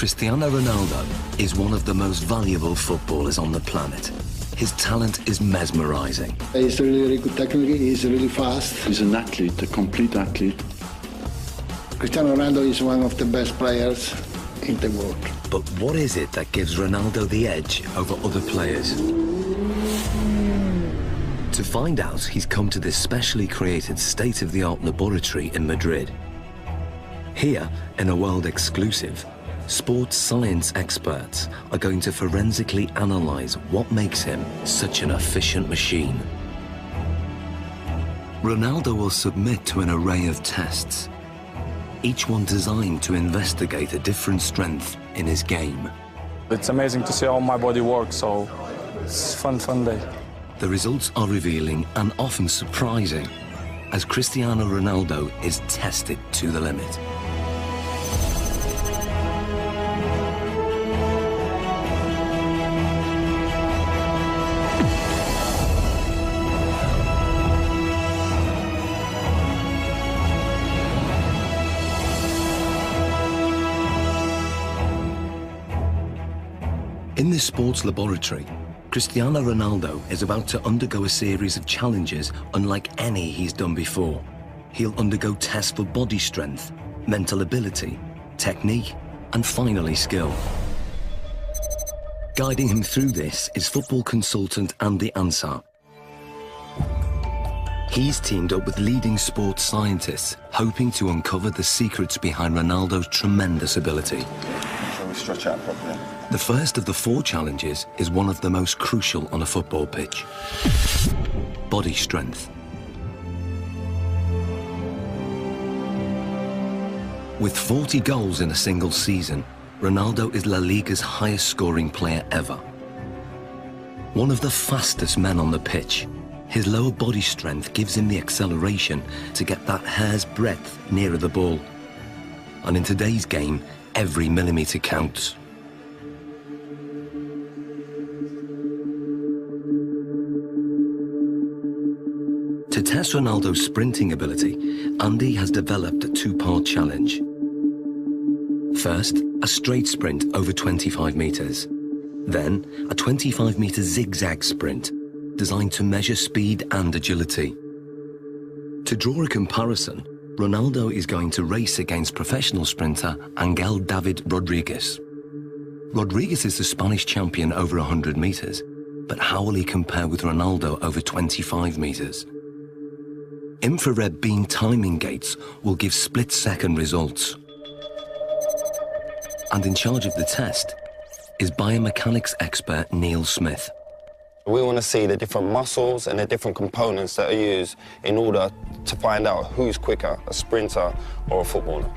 Cristiano Ronaldo is one of the most valuable footballers on the planet. His talent is mesmerizing. He's really, really good technically, he's really fast. He's an athlete, a complete athlete. Cristiano Ronaldo is one of the best players in the world. But what is it that gives Ronaldo the edge over other players? To find out, he's come to this specially created state-of-the-art laboratory in Madrid. Here, in a world exclusive, sports science experts are going to forensically analyze what makes him such an efficient machine. Ronaldo will submit to an array of tests, each one designed to investigate a different strength in his game. It's amazing to see how my body works, so it's a fun day. The results are revealing and often surprising as Cristiano Ronaldo is tested to the limit. In this sports laboratory, Cristiano Ronaldo is about to undergo a series of challenges unlike any he's done before. He'll undergo tests for body strength, mental ability, technique, and finally skill. Guiding him through this is football consultant Andy Ansar. He's teamed up with leading sports scientists, hoping to uncover the secrets behind Ronaldo's tremendous ability. So we stretch out properly. The first of the 4 challenges is one of the most crucial on a football pitch: body strength. With 40 goals in a single season, Ronaldo is La Liga's highest scoring player ever. One of the fastest men on the pitch, his lower body strength gives him the acceleration to get that hair's breadth nearer the ball. And in today's game, every millimetre counts. To test Ronaldo's sprinting ability, Andy has developed a 2-part challenge. First, a straight sprint over 25 metres. Then, a 25-metre zigzag sprint, designed to measure speed and agility. To draw a comparison, Ronaldo is going to race against professional sprinter Angel David Rodriguez. Rodriguez is the Spanish champion over 100 metres, but how will he compare with Ronaldo over 25 metres? Infrared beam timing gates will give split-second results. And in charge of the test is biomechanics expert Neil Smith. We want to see the different muscles and the different components that are used in order to find out who's quicker, a sprinter or a footballer.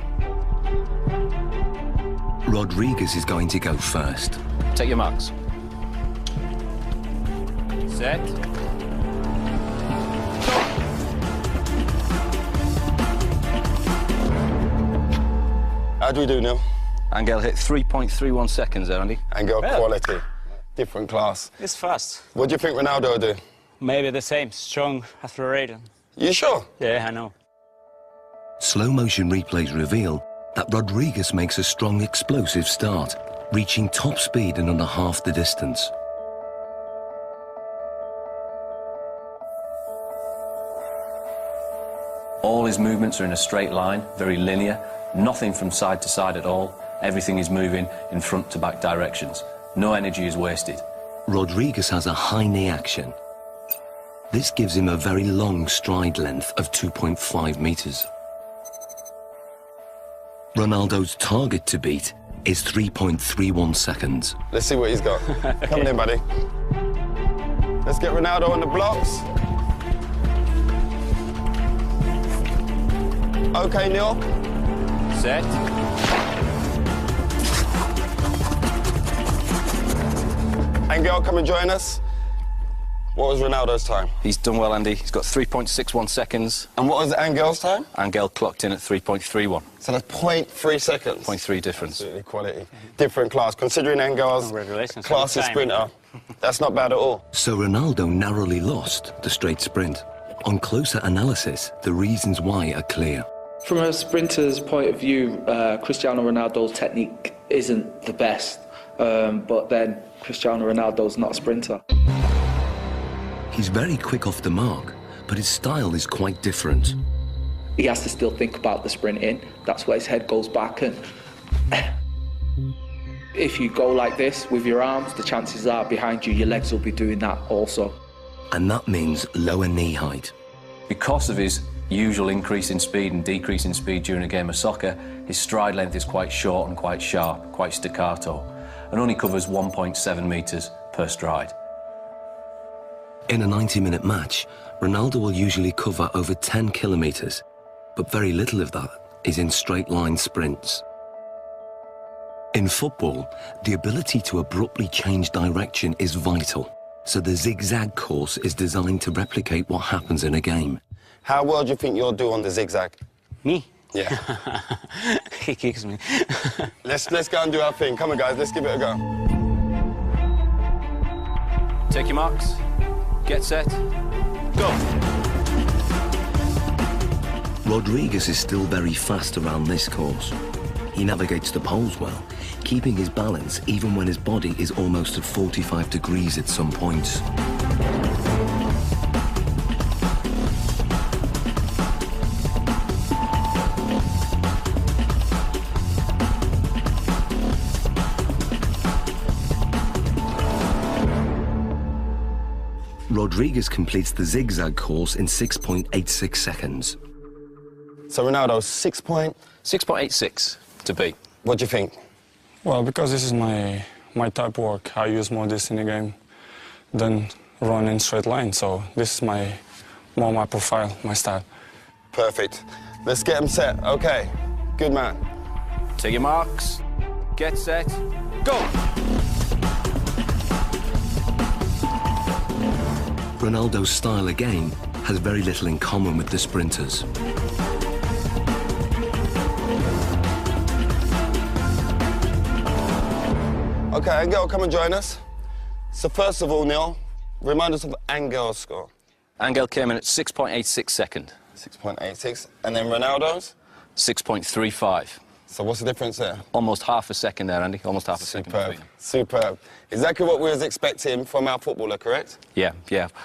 Rodriguez is going to go first. Take your marks. Set. How do we do, Neil? Angel hit 3.31 seconds there, Andy. Angel quality, different class. It's fast. What do you think Ronaldo will do? Maybe the same, strong, accelerated. You sure? Yeah, I know. Slow-motion replays reveal that Rodriguez makes a strong, explosive start, reaching top speed in under half the distance. All his movements are in a straight line, very linear, nothing from side to side at all. Everything is moving in front to back directions. No energy is wasted. Rodriguez has a high knee action. This gives him a very long stride length of 2.5 metres. Ronaldo's target to beat is 3.31 seconds. Let's see what he's got. Come on in, buddy. Let's get Ronaldo on the blocks. Okay, Neil. Set. Angel, come and join us. What was Ronaldo's time? He's done well, Andy. He's got 3.61 seconons. And what was Angel's time? Angel clocked in at 3.31. So that's 0.3 seconds. 0.3 difference. Absolutely quality. Different class. Considering Angel's class as sprinter, that's not bad at all. So Ronaldo narrowly lost the straight sprint. On closer analysis, the reasons why are clear. From a sprinter's point of view, Cristiano Ronaldo's technique isn't the best, but then Cristiano Ronaldo's not a sprinter. He's very quick off the mark, but his style is quite different. He has to still think about the sprinting. That's where his head goes back, and if you go like this with your arms, the chances are behind you, your legs will be doing that also. And that means lower knee height. Because of his usual increase in speed and decrease in speed during a game of soccer, his stride length is quite short and quite sharp, quite staccato, and only covers 1.7 metres per stride. In a 90-minute match, Ronaldo will usually cover over 10 kilometres, but very little of that is in straight-line sprints. In football, the ability to abruptly change direction is vital, so the zigzag course is designed to replicate what happens in a game. How well do you think you'll do on the zigzag? Me? Yeah. He kicks me. Let's go and do our thing. Come on, guys, let's give it a go. Take your marks. Get set. Go. Rodriguez is still very fast around this course. He navigates the poles well, keeping his balance even when his body is almost at 45 degrees at some points. Rodriguez completes the zigzag course in 6.86 seconds. So Ronaldo, 6.86 to beat. What do you think? Well, because this is my type of work, I use more this in the game than run in straight line. So this is more my profile, my style. Perfect. Let's get him set. Okay, good man. Take your marks. Get set. Go. Ronaldo's style again has very little in common with the sprinters. Okay, Angel, come and join us. So first of all, Neil, remind us of Angel's score. Angel came in at 6.86 second. 6.86. And then Ronaldo's? 6.35. So what's the difference there? Almost half a second there, Andy. Almost half a second between them. Superb. Exactly what we was expecting from our footballer, correct? Yeah.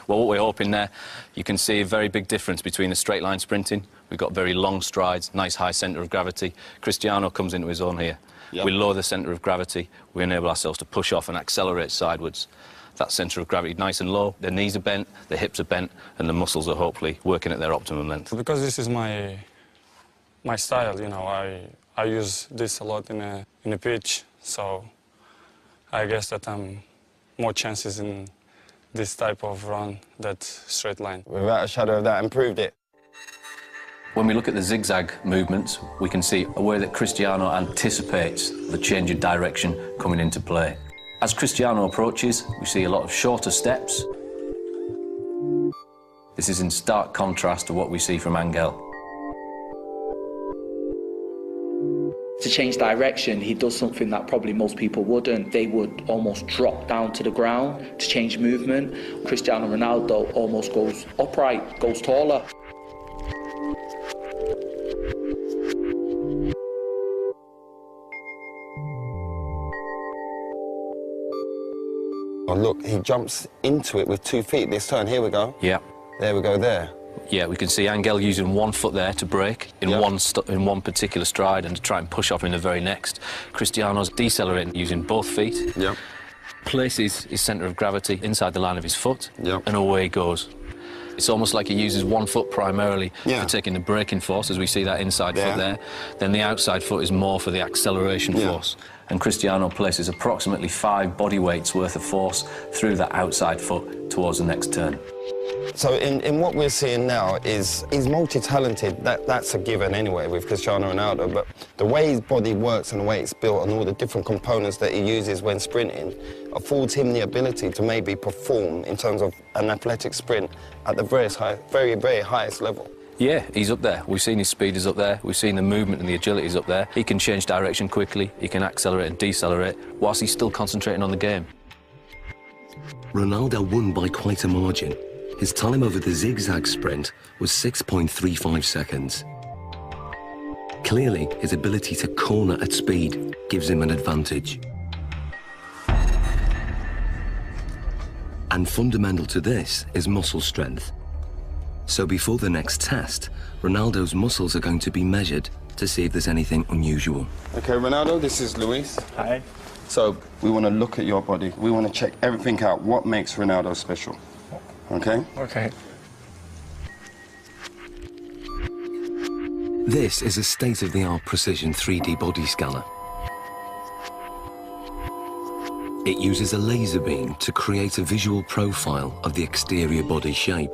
Well, what we're hoping there, you can see a very big difference between the straight line sprinting. We've got very long strides, nice high centre of gravity. Cristiano comes into his own here. Yep. We lower the centre of gravity. We enable ourselves to push off and accelerate sidewards. That centre of gravity nice and low. The knees are bent, the hips are bent, and the muscles are hopefully working at their optimum length. Because this is my style, you know, I use this a lot in a pitch, so I guess that I'm more chances in this type of run than straight line. Without a shadow of that, improved it. When we look at the zigzag movements, we can see a way that Cristiano anticipates the change of direction coming into play. As Cristiano approaches, we see a lot of shorter steps. This is in stark contrast to what we see from Angel. To change direction, he does something that probably most people wouldn't. They would almost drop down to the ground to change movement. Cristiano Ronaldo almost goes upright, goes taller. Oh, look, he jumps into it with 2 feet this turn. Here we go. Yeah. There we go, there. Yeah, we can see Angel using 1 foot there to break in one particular stride and to try and push off in the very next. Cristiano's decelerating using both feet. Yeah. Places his centre of gravity inside the line of his foot, and away he goes. It's almost like he uses 1 foot primarily for taking the braking force, as we see that inside foot there. Then the outside foot is more for the acceleration force. And Cristiano places approximately 5 body weights worth of force through that outside foot towards the next turn. So in what we're seeing now is he's multi-talented. That's a given anyway with Cristiano Ronaldo, but the way his body works and the way it's built and all the different components that he uses when sprinting affords him the ability to maybe perform in terms of an athletic sprint at the very, very highest level. Yeah, he's up there. We've seen his speed is up there. We've seen the movement and the agility is up there. He can change direction quickly. He can accelerate and decelerate whilst he's still concentrating on the game. Ronaldo won by quite a margin. His time over the zigzag sprint was 6.35 seconds. Clearly, his ability to corner at speed gives him an advantage. And fundamental to this is muscle strength. So before the next test, Ronaldo's muscles are going to be measured to see if there's anything unusual. Okay, Ronaldo, this is Luis. Hi. So we want to look at your body. We want to check everything out. What makes Ronaldo special? Okay? Okay. This is a state-of-the-art precision 3D body scanner. It uses a laser beam to create a visual profile of the exterior body shape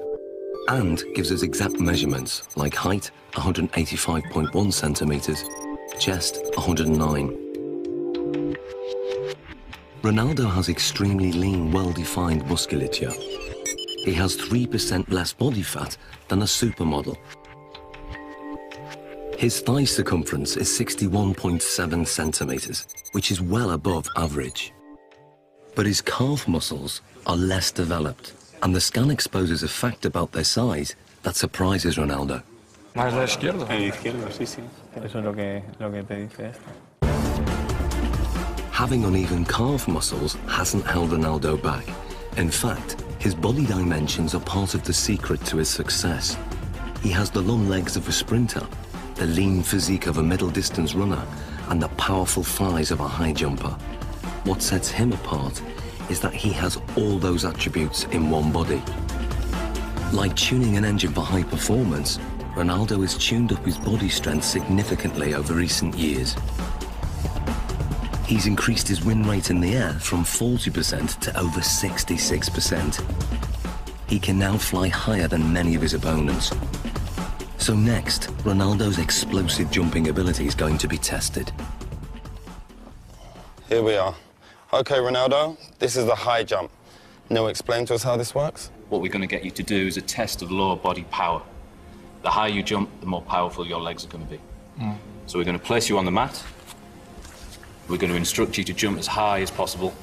and gives us exact measurements like height, 185.1 centimeters, chest, 109. Ronaldo has extremely lean, well-defined musculature. He has 3% less body fat than a supermodel. His thigh circumference is 61.7 centimeters, which is well above average. But his calf muscles are less developed, and the scan exposes a fact about their size that surprises Ronaldo. Más la izquierda. El izquierdo, sí, sí. Eso es lo que te dice esto. Having uneven calf muscles hasn't held Ronaldo back. In fact, his body dimensions are part of the secret to his success. He has the long legs of a sprinter, the lean physique of a middle-distance runner, and the powerful thighs of a high jumper. What sets him apart is that he has all those attributes in one body. Like tuning an engine for high performance, Ronaldo has tuned up his body strength significantly over recent years. He's increased his win rate in the air from 40% to over 66%. He can now fly higher than many of his opponents. So next, Ronaldo's explosive jumping ability is going to be tested. Here we are. Okay, Ronaldo, this is the high jump. Now explain to us how this works. What we're going to get you to do is a test of lower body power. The higher you jump, the more powerful your legs are going to be. So we're going to place you on the mat. We're going to instruct you to jump as high as possible,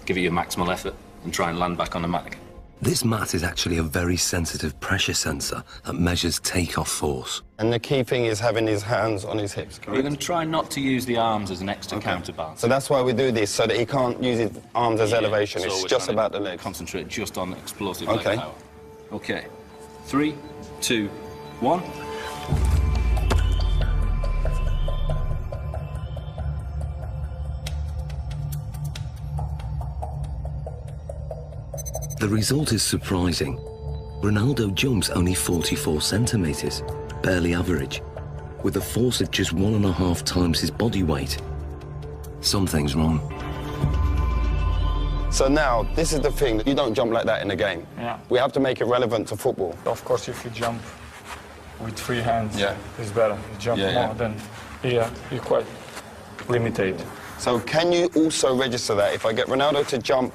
give it your maximal effort, and try and land back on the mat again. This mat is actually a very sensitive pressure sensor that measures takeoff force. And the key thing is having his hands on his hips, correct? We're going to try not to use the arms as an extra counterbalance. So that's why we do this, so that he can't use his arms as elevation. So It's we're just trying about to the legs. Concentrate just on explosive leg power. Okay. 3, 2, 1. The result is surprising. Ronaldo jumps only 44 centimeters, barely average, with a force of just 1.5 times his body weight. Something's wrong. So now, this is the thing, you don't jump like that in the game. Yeah. We have to make it relevant to football. Of course, if you jump with free hands, Yeah. it's better. You jump Yeah, more, yeah. then you're quite limited. So can you also register that? If I get Ronaldo to jump,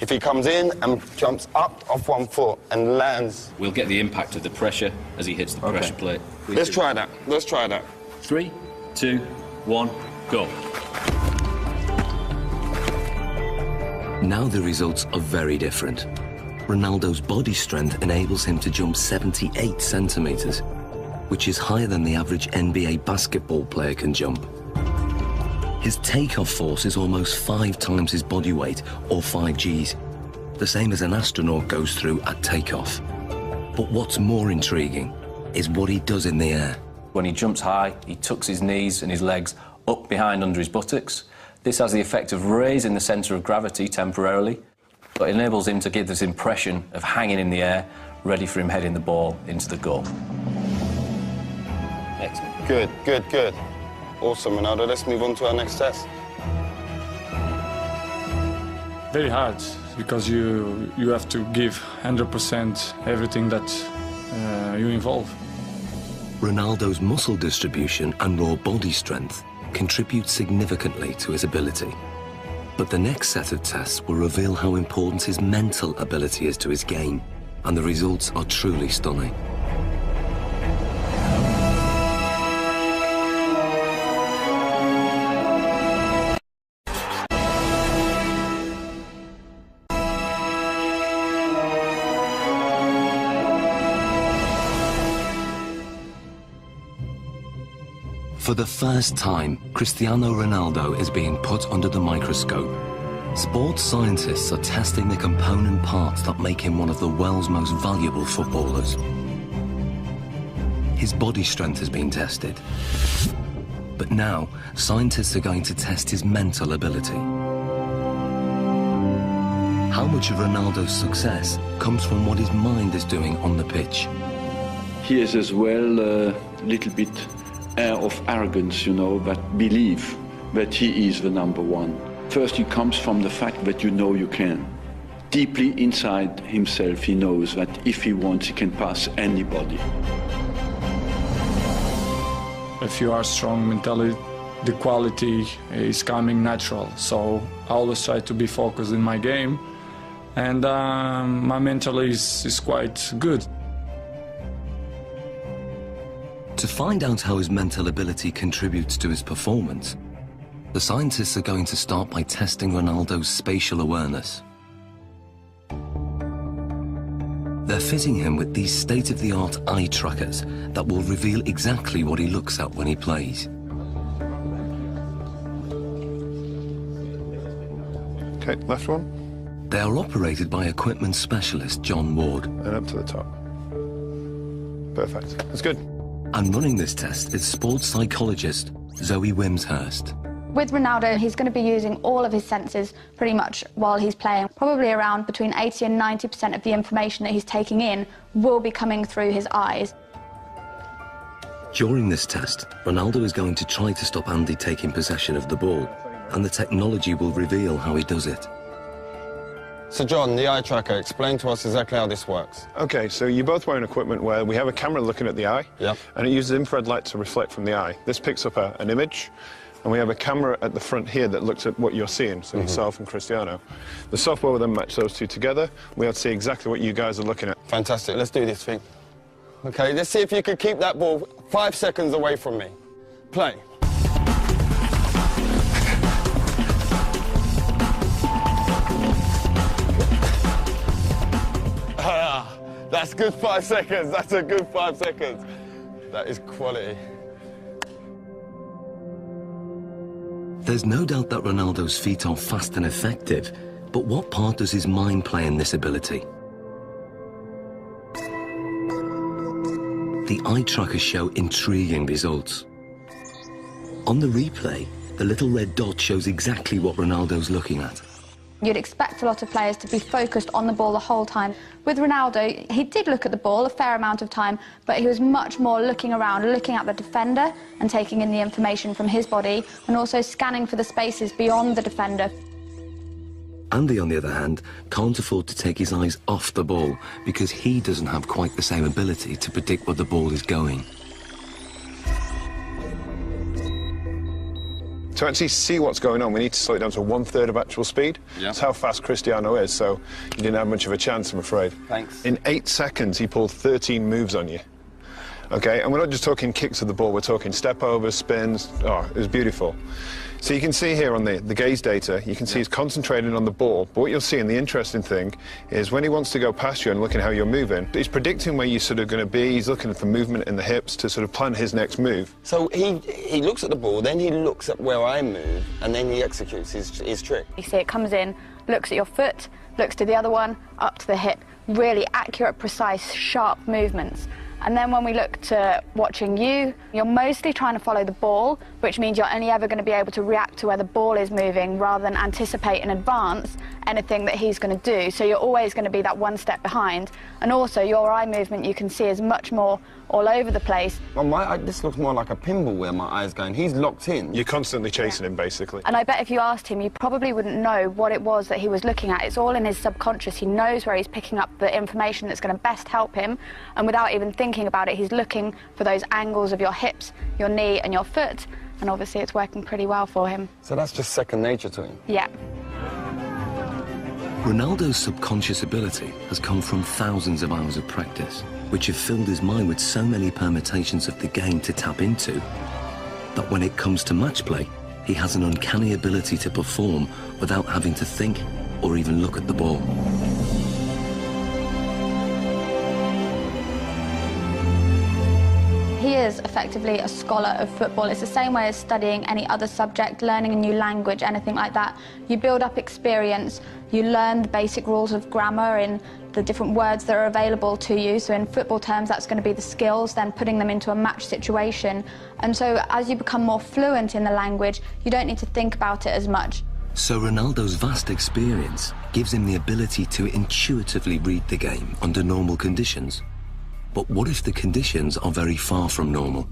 if he comes in and jumps up off one foot and lands... We'll get the impact of the pressure as he hits the pressure plate. Let's try that. Let's try that. 3, 2, 1, go. Now the results are very different. Ronaldo's body strength enables him to jump 78 centimeters, which is higher than the average NBA basketball player can jump. His takeoff force is almost 5 times his body weight, or 5 Gs, the same as an astronaut goes through at takeoff. But what's more intriguing is what he does in the air. When he jumps high, he tucks his knees and his legs up behind under his buttocks. This has the effect of raising the centre of gravity temporarily, but enables him to give this impression of hanging in the air, ready for him heading the ball into the goal. Excellent. Good, good, good. Awesome, Ronaldo. Let's move on to our next test. Very hard, because you have to give 100% everything that you involve. Ronaldo's muscle distribution and raw body strength contribute significantly to his ability. But the next set of tests will reveal how important his mental ability is to his game, and the results are truly stunning. For the first time, Cristiano Ronaldo is being put under the microscope. Sports scientists are testing the component parts that make him one of the world's most valuable footballers. His body strength has been tested. But now, scientists are going to test his mental ability. How much of Ronaldo's success comes from what his mind is doing on the pitch? He is as well a little bit air of arrogance, you know, that believe that he is the number one. First, it comes from the fact that you know you can. Deeply inside himself, he knows that if he wants, he can pass anybody. If you are strong mentally, the quality is coming natural. So I always try to be focused in my game, and my mental is quite good. To find out how his mental ability contributes to his performance, the scientists are going to start by testing Ronaldo's spatial awareness. They're fitting him with these state-of-the-art eye trackers that will reveal exactly what he looks at when he plays. Okay, left one. They are operated by equipment specialist John Ward. And up to the top. Perfect. That's good. And running this test is sports psychologist Zoe Wimshurst. With Ronaldo, he's going to be using all of his senses pretty much while he's playing. Probably around between 80 and 90% of the information that he's taking in will be coming through his eyes. During this test, Ronaldo is going to try to stop Andy taking possession of the ball, and the technology will reveal how he does it. So John, the eye tracker, explain to us exactly how this works. Okay, so you're both wearing equipment where we have a camera looking at the eye, and it uses infrared light to reflect from the eye. This picks up an image, and we have a camera at the front here that looks at what you're seeing, so yourself and Cristiano. The software will then match those two together. We have to see exactly what you guys are looking at. Fantastic, let's do this thing. Okay, let's see if you can keep that ball 5 seconds away from me. Play. That's good 5 seconds. That's a good 5 seconds. That is quality. There's no doubt that Ronaldo's feet are fast and effective, but what part does his mind play in this ability? The eye trackers show intriguing results. On the replay, the little red dot shows exactly what Ronaldo's looking at. You'd expect a lot of players to be focused on the ball the whole time. With Ronaldo, he did look at the ball a fair amount of time, but he was much more looking around, looking at the defender and taking in the information from his body, and also scanning for the spaces beyond the defender. Andy, on the other hand, can't afford to take his eyes off the ball because he doesn't have quite the same ability to predict where the ball is going. To actually see what's going on, we need to slow it down to 1/3 of actual speed. That's how fast Cristiano is, so you didn't have much of a chance, I'm afraid. Thanks. In 8 seconds, he pulled 13 moves on you. Okay, and we're not just talking kicks of the ball, we're talking step overs, spins. Oh, it was beautiful. So you can see here on the gaze data, you can see he's concentrating on the ball, but what you'll see, and the interesting thing, is when he wants to go past you and looking how you're moving, he's predicting where you're sort of going to be, he's looking for movement in the hips to sort of plan his next move. So he looks at the ball, then he looks at where I move, and then he executes his trick. You see it comes in, looks at your foot, looks to the other one, up to the hip. Really accurate, precise, sharp movements. And then when we look to watching you, you're mostly trying to follow the ball, which means you're only ever going to be able to react to where the ball is moving rather than anticipate in advance anything that he's going to do. So you're always going to be that one step behind. And also your eye movement you can see is much more all over the place. Well, this looks more like a pinball where my eye's going. He's locked in. You're constantly chasing him, basically. And I bet if you asked him, you probably wouldn't know what it was that he was looking at. It's all in his subconscious. He knows where he's picking up the information that's going to best help him. And without even thinking about it, he's looking for those angles of your hips, your knee and your foot. And obviously it's working pretty well for him. So that's just second nature to him? Yeah. Ronaldo's subconscious ability has come from thousands of hours of practice, which have filled his mind with so many permutations of the game to tap into, that when it comes to match play, he has an uncanny ability to perform without having to think or even look at the ball. He is effectively a scholar of football. It's the same way as studying any other subject, learning a new language, anything like that. You build up experience, you learn the basic rules of grammar in the different words that are available to you. So in football terms, that's going to be the skills, then putting them into a match situation. And so as you become more fluent in the language, you don't need to think about it as much. So Ronaldo's vast experience gives him the ability to intuitively read the game under normal conditions. But what if the conditions are very far from normal?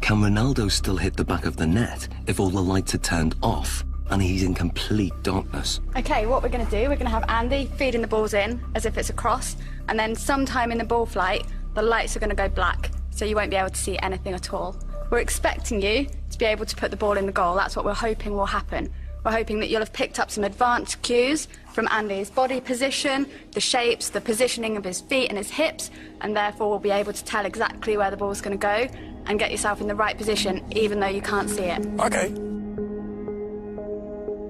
Can Ronaldo still hit the back of the net if all the lights are turned off and he's in complete darkness? OK, what we're going to do, we're going to have Andy feeding the balls in as if it's a cross, and then sometime in the ball flight, the lights are going to go black, so you won't be able to see anything at all. We're expecting you to be able to put the ball in the goal. That's what we're hoping will happen. We're hoping that you'll have picked up some advanced cues from Andy's body position, the shapes, the positioning of his feet and his hips, and therefore we'll be able to tell exactly where the ball's going to go and get yourself in the right position, even though you can't see it. Okay.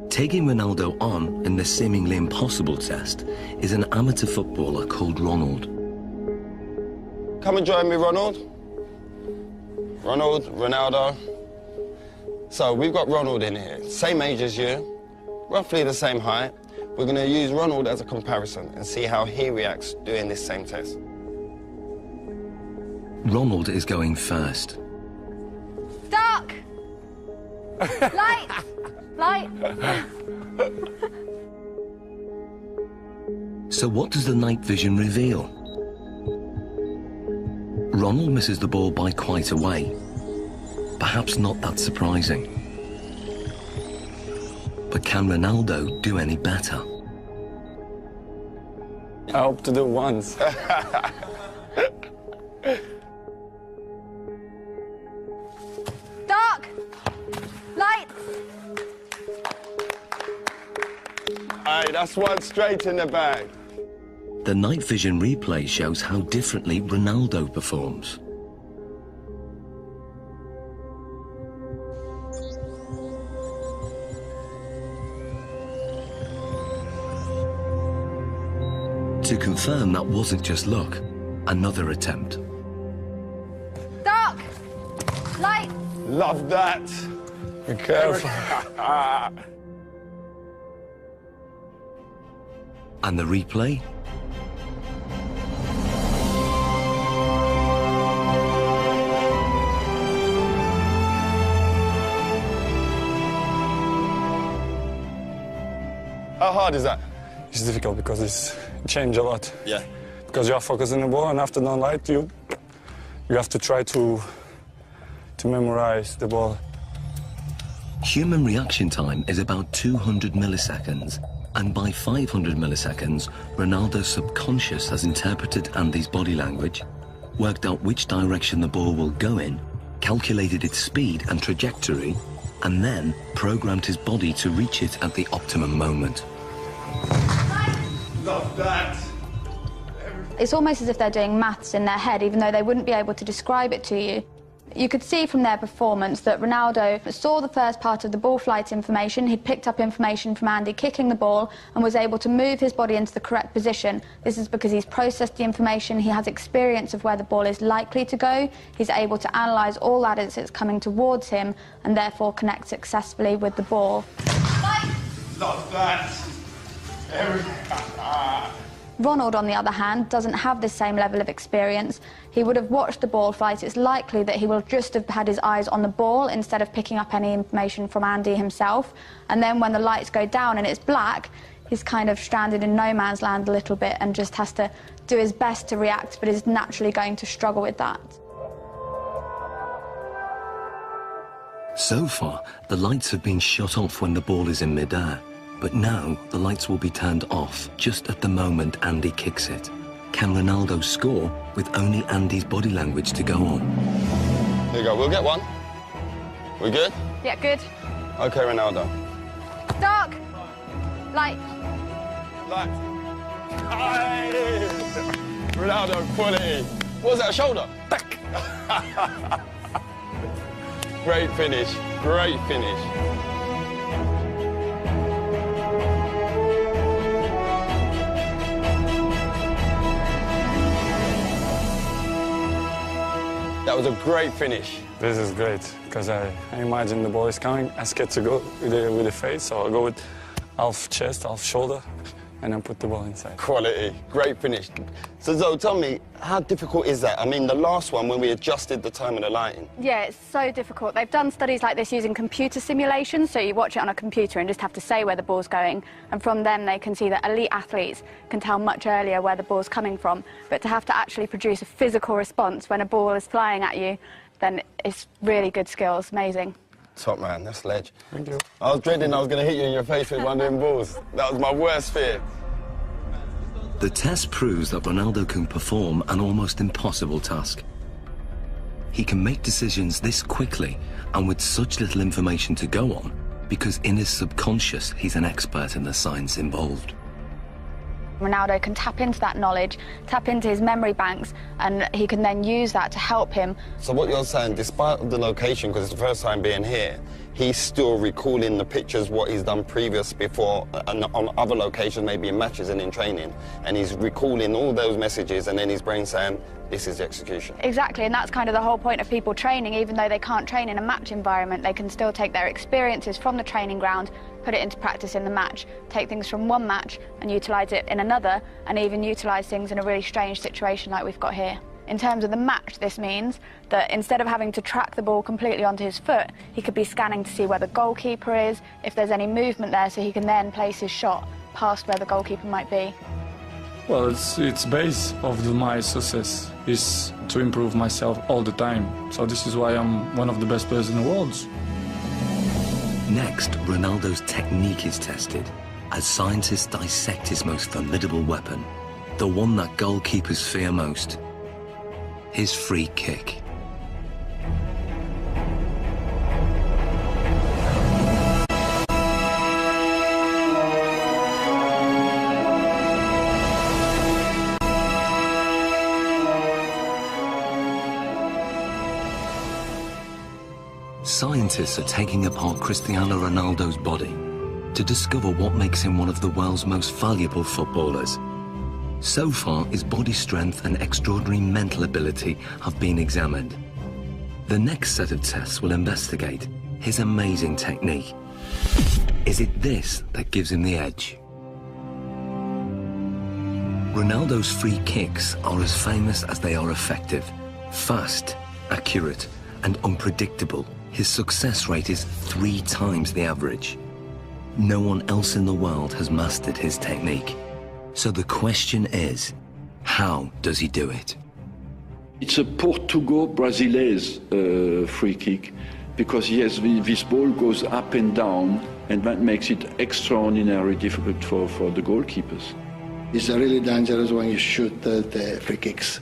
Taking Ronaldo on in the seemingly impossible test is an amateur footballer called Ronald. Come and join me, Ronald. Ronaldo. So we've got Ronald in here, same age as you, roughly the same height. We're going to use Ronald as a comparison and see how he reacts doing this same test. Ronald is going first. Dark! Light! Light! So what does the night vision reveal? Ronald misses the ball by quite a way. Perhaps not that surprising. But can Ronaldo do any better? I hope to do once. Dark! Light! Aye, that's one straight in the bag. The night vision replay shows how differently Ronaldo performs. To confirm that wasn't just luck, another attempt. Dark! Light! Love that. Be careful. And the replay? How hard is that? It's difficult because it's changed a lot. Yeah. Because you are focusing the ball, and after the light, you have to try to memorize the ball. Human reaction time is about 200 milliseconds, and by 500 milliseconds, Ronaldo's subconscious has interpreted Andy's body language, worked out which direction the ball will go in, calculated its speed and trajectory, and then programmed his body to reach it at the optimum moment. Love that. It's almost as if they're doing maths in their head, even though they wouldn't be able to describe it to you. You could see from their performance that Ronaldo saw the first part of the ball flight information. He'd picked up information from Andy kicking the ball and was able to move his body into the correct position. This is because he's processed the information, he has experience of where the ball is likely to go, he's able to analyse all that as it's coming towards him and therefore connect successfully with the ball. Love that. Ronald, on the other hand, doesn't have this same level of experience. He would have watched the ball flight. It's likely that he will just have had his eyes on the ball instead of picking up any information from Andy himself. And then when the lights go down and it's black, he's kind of stranded in no man's land a little bit and just has to do his best to react, but is naturally going to struggle with that. So far, the lights have been shut off when the ball is in midair. But now, the lights will be turned off just at the moment Andy kicks it. Can Ronaldo score with only Andy's body language to go on? Here you go, we'll get one. We good? Yeah, good. OK, Ronaldo. Dark. Light. Light. Aye. Ronaldo, quality. What was that, a shoulder? Tack. Great finish, great finish. That was a great finish. This is great, because I imagine the ball is coming. I'm scared to go with the face, so I'll go with half chest, half shoulder, and then put the ball inside. Quality. Great finish. So, Zoe, tell me, how difficult is that? I mean, the last one, when we adjusted the time of the lighting. Yeah, it's so difficult. They've done studies like this using computer simulations, so you watch it on a computer and just have to say where the ball's going, and from them they can see that elite athletes can tell much earlier where the ball's coming from. But to have to actually produce a physical response when a ball is flying at you, then it's really good skills, amazing. Top man, that's ledge. Thank you. I was dreading I was going to hit you in your face with one of them balls. That was my worst fear. The test proves that Ronaldo can perform an almost impossible task. He can make decisions this quickly and with such little information to go on because in his subconscious he's an expert in the science involved. Ronaldo can tap into that knowledge, tap into his memory banks, and he can then use that to help him. So what you're saying, despite the location, because it's the first time being here, he's still recalling the pictures, what he's done previous before, and on other locations, maybe in matches and in training, and he's recalling all those messages, and then his brain saying, this is the execution. Exactly, and that's kind of the whole point of people training. Even though they can't train in a match environment, they can still take their experiences from the training ground, put it into practice in the match, take things from one match and utilise it in another, and even utilise things in a really strange situation like we've got here. In terms of the match, this means that instead of having to track the ball completely onto his foot, he could be scanning to see where the goalkeeper is, if there's any movement there, so he can then place his shot past where the goalkeeper might be. Well, it's base of my success is to improve myself all the time. So this is why I'm one of the best players in the world. Next, Ronaldo's technique is tested as scientists dissect his most formidable weapon, the one that goalkeepers fear most, his free kick. Scientists are taking apart Cristiano Ronaldo's body to discover what makes him one of the world's most valuable footballers. So far, his body strength and extraordinary mental ability have been examined. The next set of tests will investigate his amazing technique. Is it this that gives him the edge? Ronaldo's free kicks are as famous as they are effective, fast, accurate, and unpredictable. His success rate is 3 times the average. No one else in the world has mastered his technique. So the question is, how does he do it? It's a Portugal-Brazilese free kick because yes, this ball goes up and down, and that makes it extraordinarily difficult for the goalkeepers. It's really dangerous when you shoot the free kicks.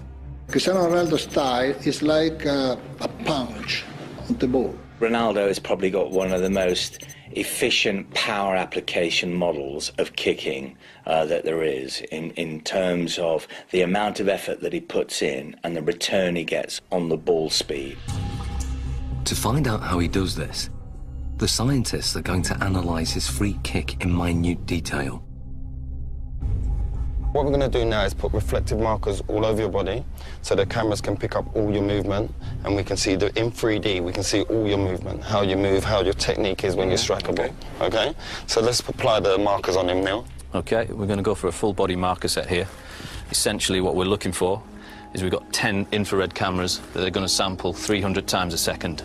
Cristiano Ronaldo's style is like a punch on the ball. Ronaldo has probably got one of the most efficient power application models of kicking that there is in terms of the amount of effort that he puts in and the return he gets on the ball speed. To find out how he does this, the scientists are going to analyse his free kick in minute detail. What we're going to do now is put reflective markers all over your body so the cameras can pick up all your movement, and we can see that in 3D, we can see all your movement, how you move, how your technique is when you strike a ball, okay? So let's apply the markers on him now. Okay, we're going to go for a full body marker set here. Essentially what we're looking for is we've got 10 infrared cameras that are going to sample 300 times a second.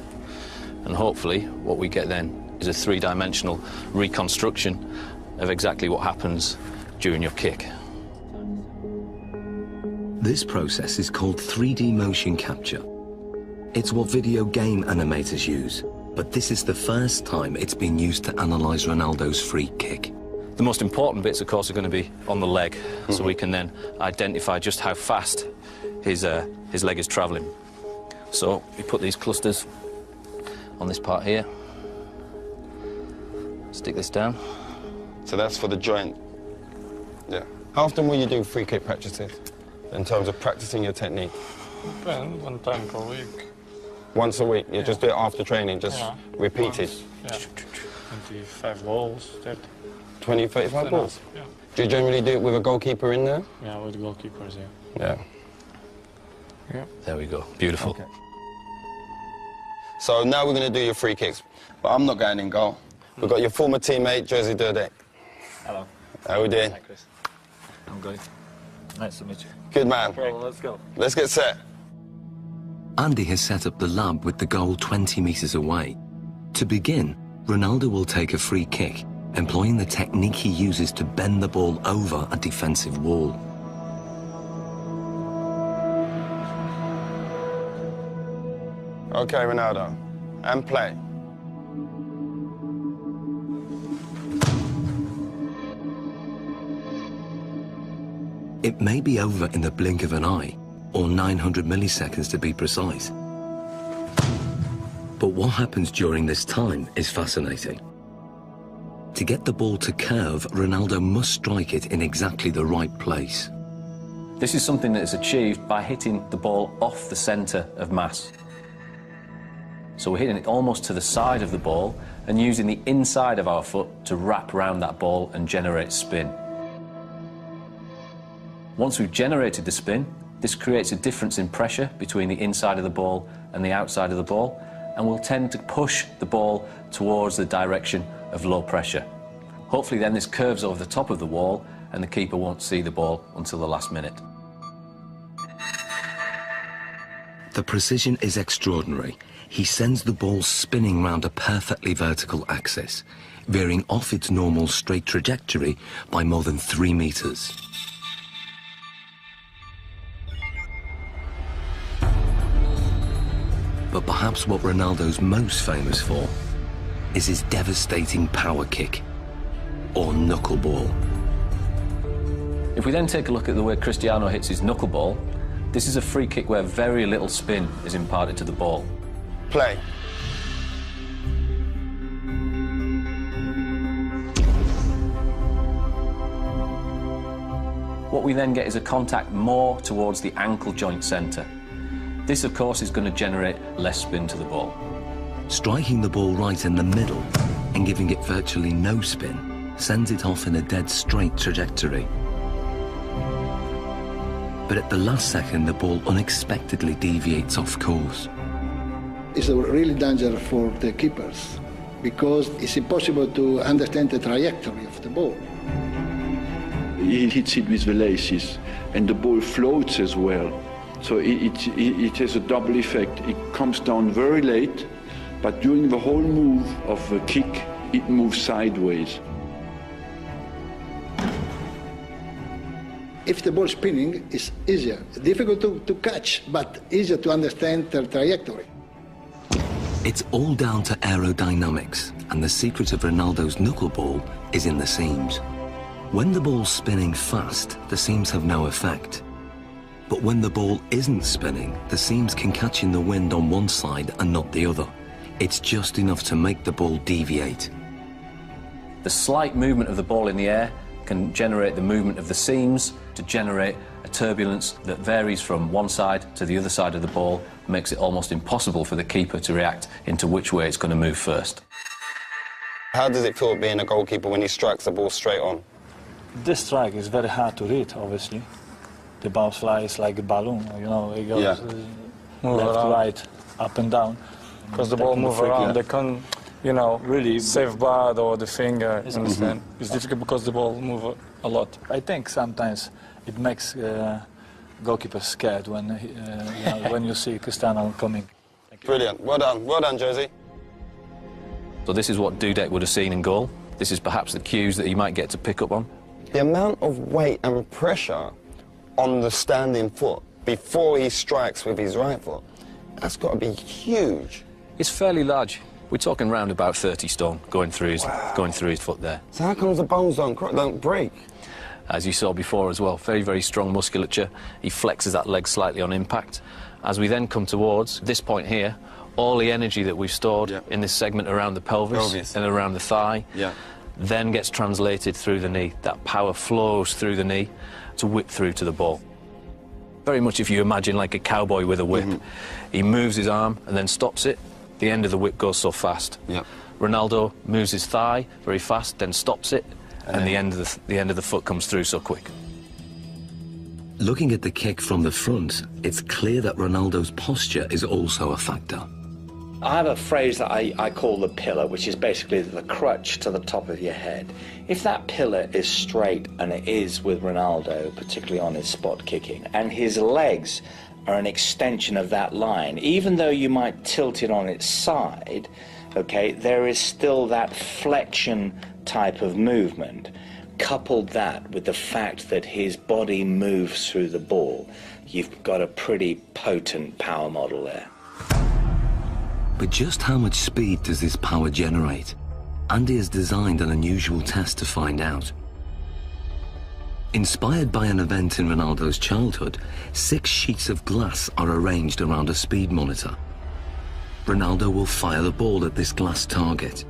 And hopefully what we get then is a 3-dimensional reconstruction of exactly what happens during your kick. This process is called 3D motion capture. It's what video game animators use, but this is the first time it's been used to analyse Ronaldo's free kick. The most important bits, of course, are going to be on the leg, so we can then identify just how fast his leg is travelling. So we put these clusters on this part here. Stick this down. So that's for the joint. Yeah. How often will you do free kick practices in terms of practicing your technique? Depends, 1 time per week. Once a week? You just do it after training, just repeat it? Yeah. 25 balls, 30. 20, 35 balls? Yeah. Do you generally do it with a goalkeeper in there? Yeah, with goalkeepers, yeah. Yeah. Yeah. There we go. Beautiful. Okay. So now we're going to do your free kicks. But I'm not going in goal. We've got your former teammate, Jerzy Dudek. Hello. How we doing? Hi, Chris. I'm good. Nice to meet you. Good man. Well, let's go. Let's get set. Andy has set up the lab with the goal 20 metres away. To begin, Ronaldo will take a free kick, employing the technique he uses to bend the ball over a defensive wall. Okay, Ronaldo. And play. It may be over in the blink of an eye, or 900 milliseconds to be precise. But what happens during this time is fascinating. To get the ball to curve, Ronaldo must strike it in exactly the right place. This is something that is achieved by hitting the ball off the centre of mass. So we're hitting it almost to the side of the ball and using the inside of our foot to wrap around that ball and generate spin. Once we've generated the spin, this creates a difference in pressure between the inside of the ball and the outside of the ball, and will tend to push the ball towards the direction of low pressure. Hopefully then this curves over the top of the wall and the keeper won't see the ball until the last minute. The precision is extraordinary. He sends the ball spinning round a perfectly vertical axis, veering off its normal straight trajectory by more than 3 metres. But perhaps what Ronaldo's most famous for is his devastating power kick, or knuckleball. If we then take a look at the way Cristiano hits his knuckleball, this is a free kick where very little spin is imparted to the ball. Play. What we then get is a contact more towards the ankle joint centre. This, of course, is going to generate less spin to the ball. Striking the ball right in the middle and giving it virtually no spin sends it off in a dead straight trajectory. But at the last second, the ball unexpectedly deviates off course. It's a really danger for the keepers because it's impossible to understand the trajectory of the ball. He hits it with the laces, and the ball floats as well. So it has a double effect. It comes down very late, but during the whole move of the kick, it moves sideways. If the ball spinning, it's easier. Difficult to catch, but easier to understand the trajectory. It's all down to aerodynamics, and the secret of Ronaldo's knuckleball is in the seams. When the ball's spinning fast, the seams have no effect. But when the ball isn't spinning, the seams can catch in the wind on one side and not the other. It's just enough to make the ball deviate. The slight movement of the ball in the air can generate the movement of the seams to generate a turbulence that varies from one side to the other side of the ball, makes it almost impossible for the keeper to react into which way it's going to move first. How does it feel being a goalkeeper when he strikes the ball straight on? This strike is very hard to read, obviously. The ball flies like a balloon, you know, it goes left, right, up and down. Because the ball moves around, they can't, you know, really save bad or the finger, you understand? It's difficult because the ball moves a lot. I think sometimes it makes goalkeepers scared when, when you see Cristiano coming. Brilliant. Well done, Jerzy. So this is what Dudek would have seen in goal. This is perhaps the cues that he might get to pick up on. The amount of weight and pressure on the standing foot before he strikes with his right foot, that's got to be huge. It's fairly large. We're talking round about 30 stone going through his foot there. So how comes the bones don't break? As you saw before as well, very, very strong musculature. He flexes that leg slightly on impact. As we then come towards this point here, all the energy that we've stored in this segment around the pelvis and around the thigh then gets translated through the knee. That power flows through the knee to whip through to the ball. Very much if you imagine like a cowboy with a whip. He moves his arm and then stops it. The end of the whip goes so fast. Ronaldo moves his thigh very fast, then stops it, and the end of the foot comes through so quick. Looking at the kick from the front, it's clear that Ronaldo's posture is also a factor. I have a phrase that I call the pillar, which is basically the crutch to the top of your head. If that pillar is straight, and it is with Ronaldo, particularly on his spot kicking, and his legs are an extension of that line, even though you might tilt it on its side, okay, there is still that flexion type of movement. Coupled that with the fact that his body moves through the ball, you've got a pretty potent power model there. But just how much speed does this power generate? Andy has designed an unusual test to find out. Inspired by an event in Ronaldo's childhood, 6 sheets of glass are arranged around a speed monitor. Ronaldo will fire the ball at this glass target.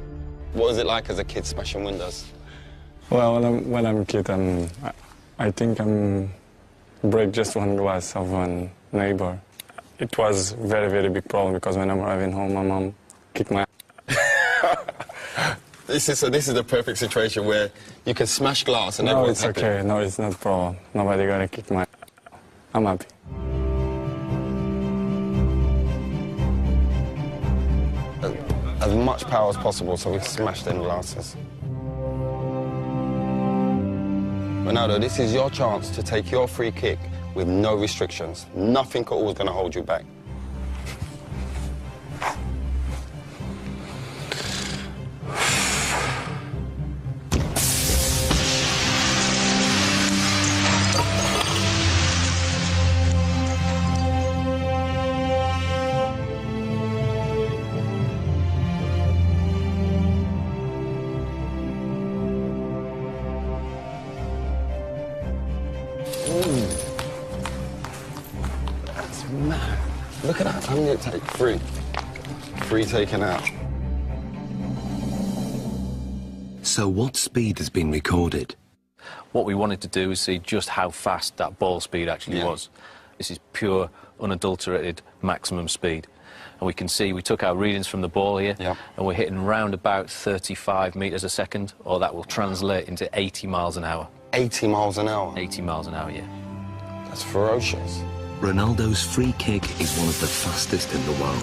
What was it like as a kid smashing windows? Well, when I'm a kid, I think I break just one glass of one neighbor. It was a very, very big problem because when I'm arriving home, my mom kicked my This is the perfect situation where you can smash glass and everyone's happy. No, it's okay. No, it's not a problem. Nobody gonna kick my... I'm happy. As much power as possible so we can smash them glasses. Ronaldo, this is your chance to take your free kick with no restrictions. Nothing at all is going to hold you back. Look at that, how many it take? 3. 3 taken out. So what speed has been recorded? What we wanted to do is see just how fast that ball speed actually was. This is pure, unadulterated maximum speed. And we can see we took our readings from the ball here, and we're hitting round about 35 metres a second, or that will translate into 80 miles an hour. 80 miles an hour? 80 miles an hour, yeah. That's ferocious. Ronaldo's free kick is one of the fastest in the world.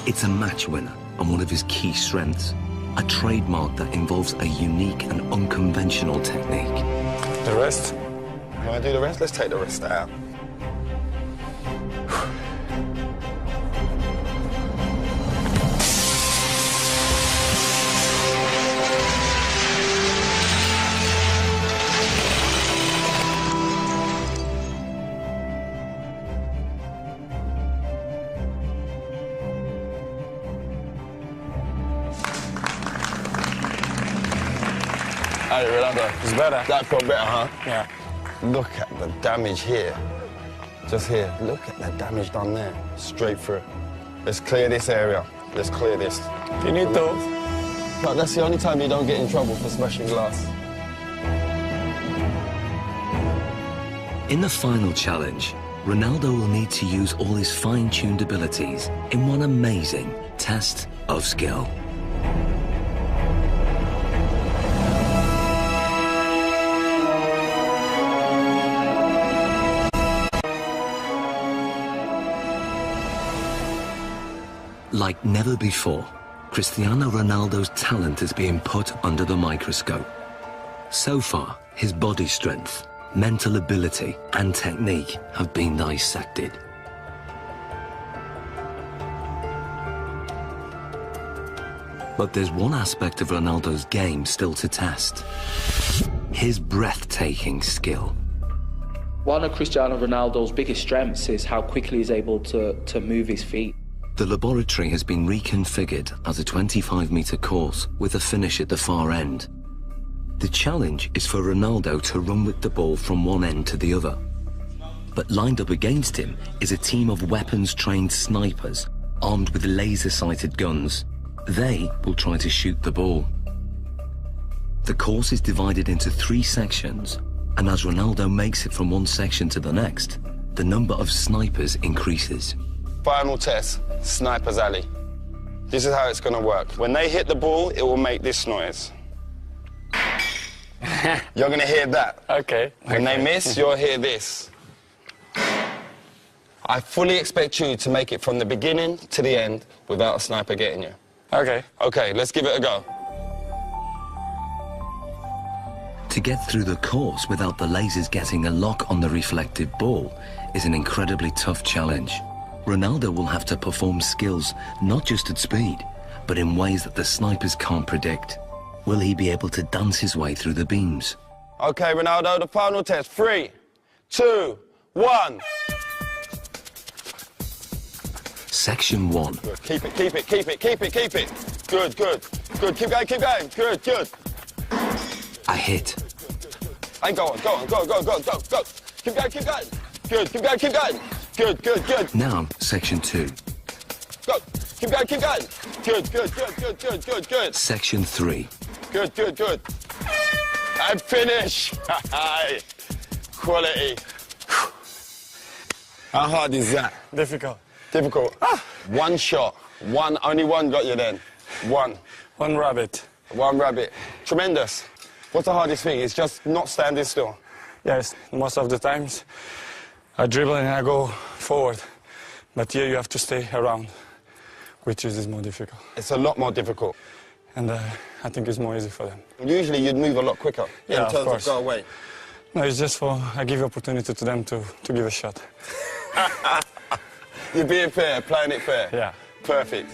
It's a match winner and one of his key strengths, a trademark that involves a unique and unconventional technique. The rest? You want to do the rest? Let's take the rest out. Hey, Ronaldo. It's better. That felt better, huh? Yeah. Look at the damage here. Just here. Look at the damage done there. Straight through. Let's clear this area. Let's clear this. Finito. But that's the only time you don't get in trouble for smashing glass. In the final challenge, Ronaldo will need to use all his fine-tuned abilities in one amazing test of skill. Like never before, Cristiano Ronaldo's talent is being put under the microscope. So far, his body strength, mental ability, and technique have been dissected. But there's one aspect of Ronaldo's game still to test: his breathtaking skill. One of Cristiano Ronaldo's biggest strengths is how quickly he's able to move his feet. The laboratory has been reconfigured as a 25-metre course with a finish at the far end. The challenge is for Ronaldo to run with the ball from one end to the other. But lined up against him is a team of weapons-trained snipers armed with laser-sighted guns. They will try to shoot the ball. The course is divided into 3 sections, and as Ronaldo makes it from one section to the next, the number of snipers increases. Final test, Sniper's Alley. This is how it's going to work. When they hit the ball, it will make this noise. You're going to hear that. Okay. When they miss, you'll hear this. I fully expect you to make it from the beginning to the end without a sniper getting you. Okay. Okay, let's give it a go. To get through the course without the lasers getting a lock on the reflective ball is an incredibly tough challenge. Ronaldo will have to perform skills not just at speed, but in ways that the snipers can't predict. Will he be able to dance his way through the beams? Okay, Ronaldo, the final test. 3, 2, 1. Section 1. Good. Keep it, keep it, keep it, keep it, keep it. Good, good, good. Keep going, keep going. Good, good. A hit. And go on, go on, go, go, go, go, go. Keep going, keep going. Good, keep going, keep going. Good, good, good. Now, section 2. Go. Keep going, keep going. Good, good, good, good, good, good, good. Section 3. Good, good, good. And finish. Quality. How hard is that? Difficult. Difficult. One shot. Only one got you then. One. One rabbit. One rabbit. Tremendous. What's the hardest thing? It's just not standing still. Yes, most of the times I dribble and I go forward. But here you have to stay around, which is more difficult. It's a lot more difficult. And I think it's more easy for them. Usually you'd move a lot quicker in terms of go away. No, it's just I give opportunity to them to give a shot. You're being fair, playing it fair. Yeah. Perfect.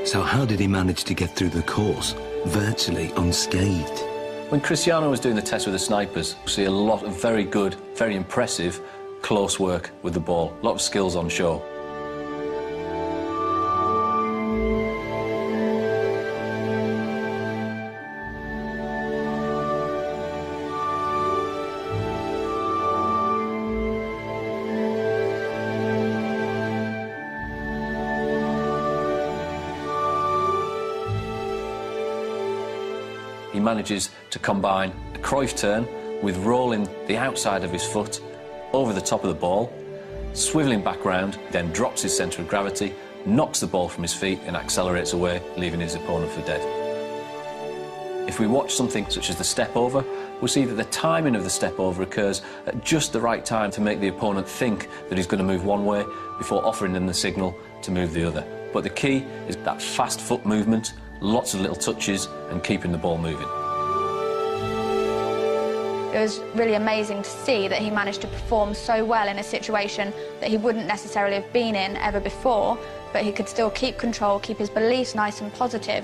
So how did he manage to get through the course, virtually unscathed? When Cristiano was doing the test with the snipers, we see a lot of very good, very impressive close work with the ball. A lot of skills on show. He manages to combine a Cruyff turn with rolling the outside of his foot over the top of the ball, swivelling back round, then drops his centre of gravity, knocks the ball from his feet and accelerates away, leaving his opponent for dead. If we watch something such as the step over, we'll see that the timing of the step over occurs at just the right time to make the opponent think that he's going to move one way before offering them the signal to move the other. But the key is that fast foot movement, lots of little touches and keeping the ball moving. It was really amazing to see that he managed to perform so well in a situation that he wouldn't necessarily have been in ever before, but he could still keep control, keep his beliefs nice and positive.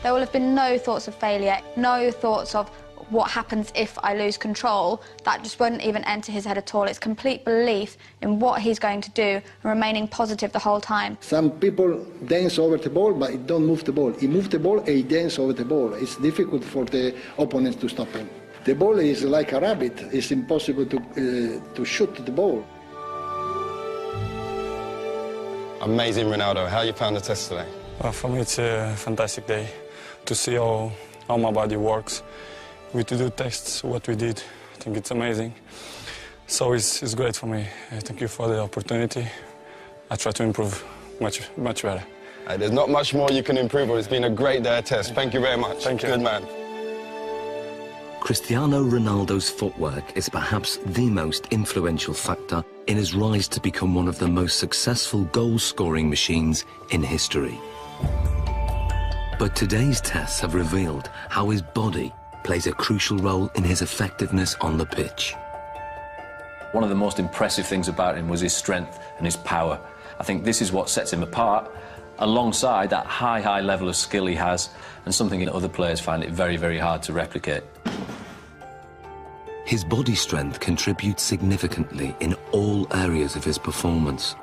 There will have been no thoughts of failure, no thoughts of what happens if I lose control. That just wouldn't even enter his head at all. It's complete belief in what he's going to do and remaining positive the whole time. Some people dance over the ball, but he don't move the ball. He moves the ball and he dances over the ball. It's difficult for the opponents to stop him. The ball is like a rabbit. It's impossible to shoot the ball. Amazing, Ronaldo. How you found the test today? For me, it's a fantastic day to see how my body works. We to do tests, what we did. I think it's amazing. So it's great for me. Thank you for the opportunity. I try to improve much better. There's not much more you can improve on. It's been a great day of test. Thank you very much. Thank you. Good man. Cristiano Ronaldo's footwork is perhaps the most influential factor in his rise to become one of the most successful goal-scoring machines in history. But today's tests have revealed how his body plays a crucial role in his effectiveness on the pitch. One of the most impressive things about him was his strength and his power. I think this is what sets him apart, alongside that high level of skill he has, and something that other players find it very, very hard to replicate. His body strength contributes significantly in all areas of his performance.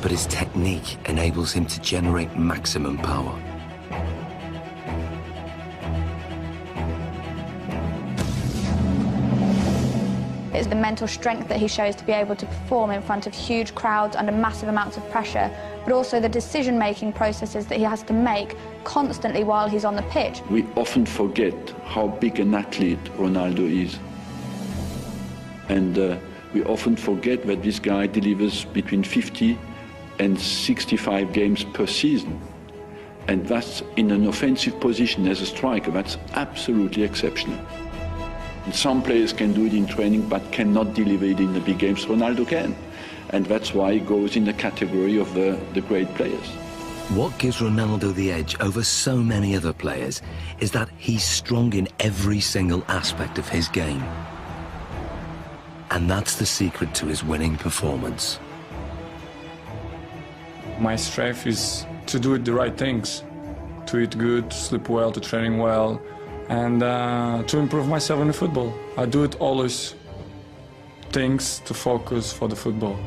But his technique enables him to generate maximum power. It's the mental strength that he shows to be able to perform in front of huge crowds under massive amounts of pressure, but also the decision-making processes that he has to make constantly while he's on the pitch. We often forget how big an athlete Ronaldo is. And we often forget that this guy delivers between 50 and 65 games per season. And that's in an offensive position as a striker, that's absolutely exceptional. And some players can do it in training but cannot deliver it in the big games. Ronaldo can. And that's why he goes in the category of the great players. What gives Ronaldo the edge over so many other players is that he's strong in every single aspect of his game. And that's the secret to his winning performance. My strength is to do the right things, to eat good, to sleep well, to training well, and to improve myself in the football. I do it always things to focus for the football.